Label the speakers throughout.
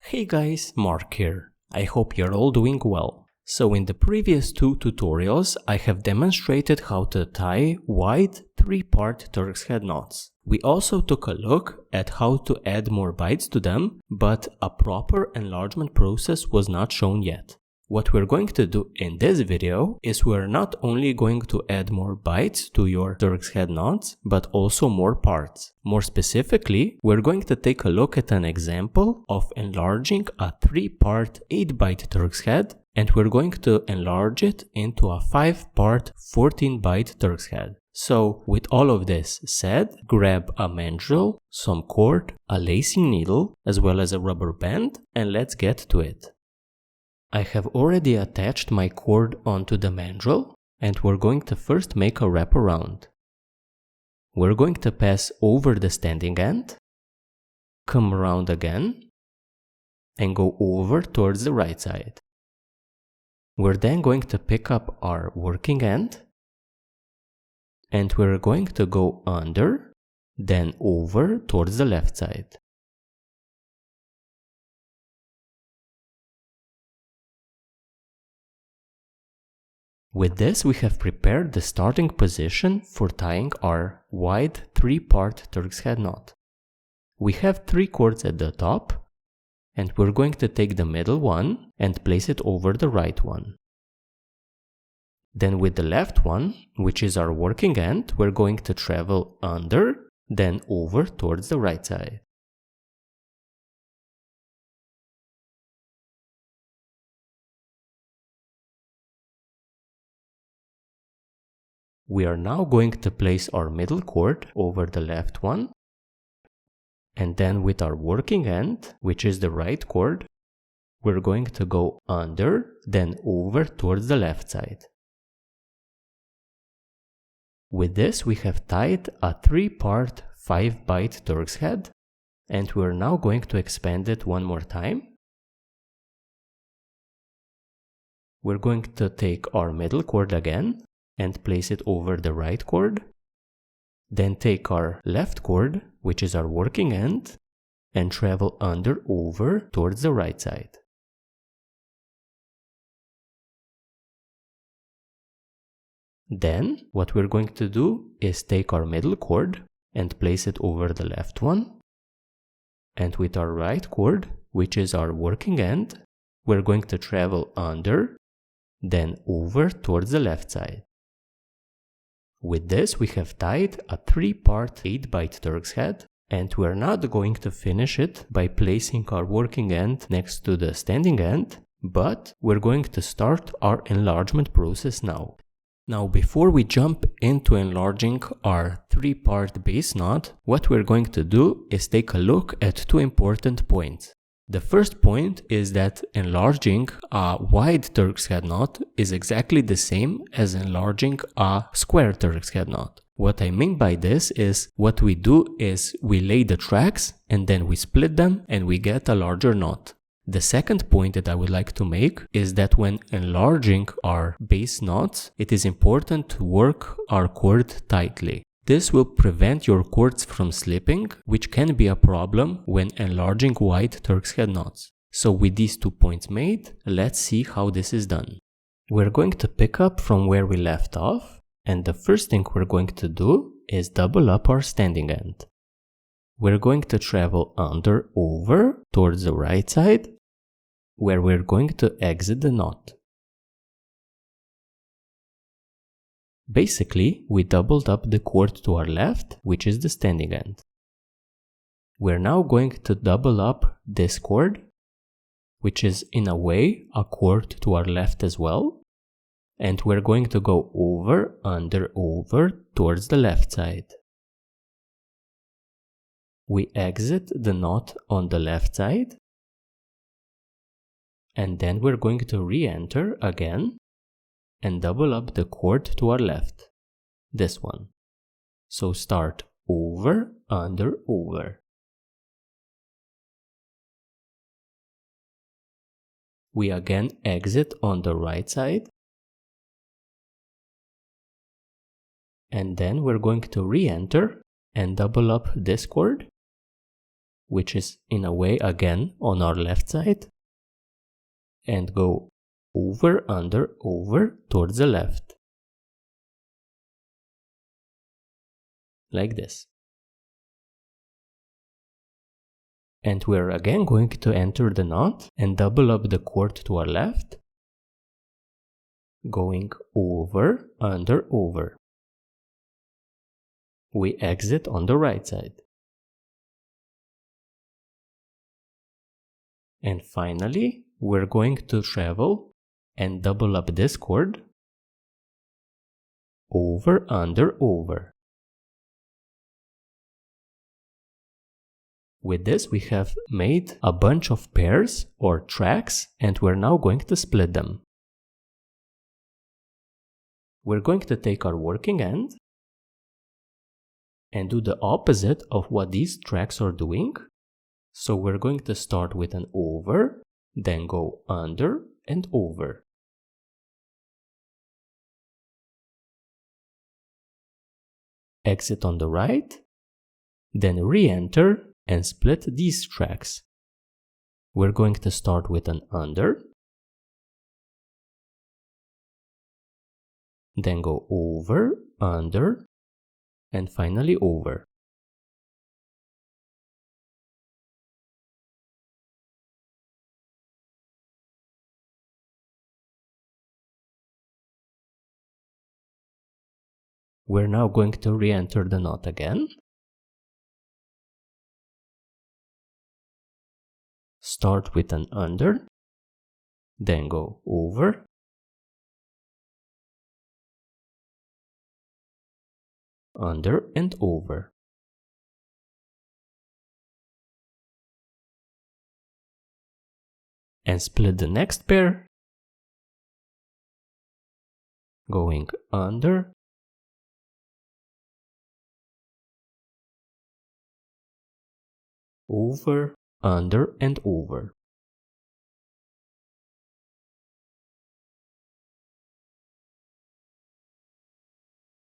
Speaker 1: Hey guys, Mark here. I hope you're all doing well. So in the previous two tutorials, I have demonstrated how to tie wide 3-part Turk's head knots. We also took a look at how to add more bites to them, but a proper enlargement process was not shown yet. What we're going to do in this video is we're not only going to add more bites to your Turk's head knots, but also more parts. More specifically, we're going to take a look at an example of enlarging a 3-part 8-bite Turk's head, and we're going to enlarge it into a 5-part 14-bite Turk's head. So with all of this said, grab a mandrel, some cord, a lacing needle, as well as a rubber band, and let's get to it. I have already attached my cord onto the mandrel, and we're going to first make a wraparound. We're going to pass over the standing end, come around again, and go over towards the right side. We're then going to pick up our working end, and we're going to go under, then over towards the left side. With this, we have prepared the starting position for tying our wide 3-part Turk's head knot. We have 3 cords at the top, and we're going to take the middle one and place it over the right one. Then with the left one, which is our working end, we're going to travel under, then over towards the right side. We are now going to place our middle cord over the left one, and then with our working end, which is the right cord, we're going to go under, then over towards the left side. With this, we have tied a 3-part 5-bite Turk's head, and we're now going to expand it one more time. We're going to take our middle cord again and place it over the right cord. Then take our left cord, which is our working end, and travel under over towards the right side. Then what we're going to do is take our middle cord and place it over the left one. And with our right cord, which is our working end, we're going to travel under, then over towards the left side. With this, we have tied a 3-part 8-bite Turk's head, and we're not going to finish it by placing our working end next to the standing end, but we're going to start our enlargement process now. Now, before we jump into enlarging our 3-part base knot, what we're going to do is take a look at 2 important points. The first point is that enlarging a wide Turk's head knot is exactly the same as enlarging a square Turk's head knot. What I mean by this is what we do is we lay the tracks and then we split them and we get a larger knot. The second point that I would like to make is that when enlarging our base knots, it is important to work our cord tightly. This will prevent your cords from slipping, which can be a problem when enlarging wide Turk's head knots. So with these 2 points made, let's see how this is done. We're going to pick up from where we left off, and the first thing we're going to do is double up our standing end. We're going to travel under over towards the right side, where we're going to exit the knot. Basically, we doubled up the cord to our left, which is the standing end. We're now going to double up this cord, which is in a way a cord to our left as well, and we're going to go over, under, over towards the left side. We exit the knot on the left side, and then we're going to re-enter again and double up the cord to our left, this one. So start over, under, over. We again exit on the right side, and then we're going to re-enter and double up this cord which is in a way again on our left side, and go over, under, over towards the left. Like this. And we're again going to enter the knot and double up the cord to our left, going over, under, over. We exit on the right side. And finally, we're going to travel and double up this cord, over, under, over. With this, we have made a bunch of pairs or tracks, and we're now going to split them. We're going to take our working end and do the opposite of what these tracks are doing. So we're going to start with an over, then go under and over. Exit on the right, then re-enter and split these tracks. We're going to start with an under, then go over, under, and finally over. We're now going to re-enter the knot again. Start with an under, then go over, under and over. And split the next pair, going under, over, under and over.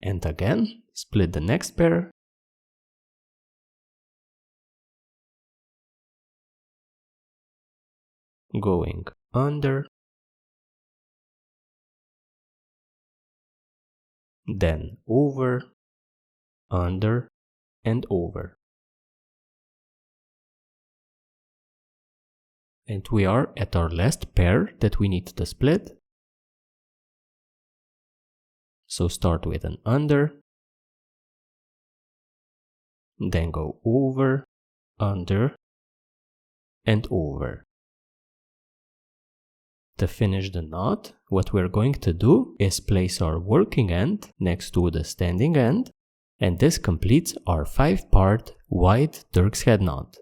Speaker 1: And again, split the next pair, going under, then over, under and over. And we are at our last pair that we need to split. So start with an under, then go over, under and over. To finish the knot, what we're going to do is place our working end next to the standing end, and this completes our 5-part wide Turk's head knot.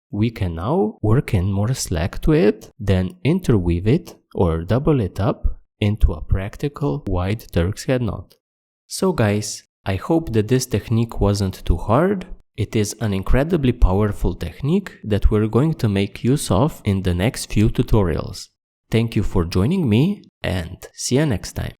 Speaker 1: We can now work in more slack to it, then interweave it or double it up into a practical wide Turk's head knot. So guys, I hope that this technique wasn't too hard. It is an incredibly powerful technique that we're going to make use of in the next few tutorials. Thank you for joining me and see you next time.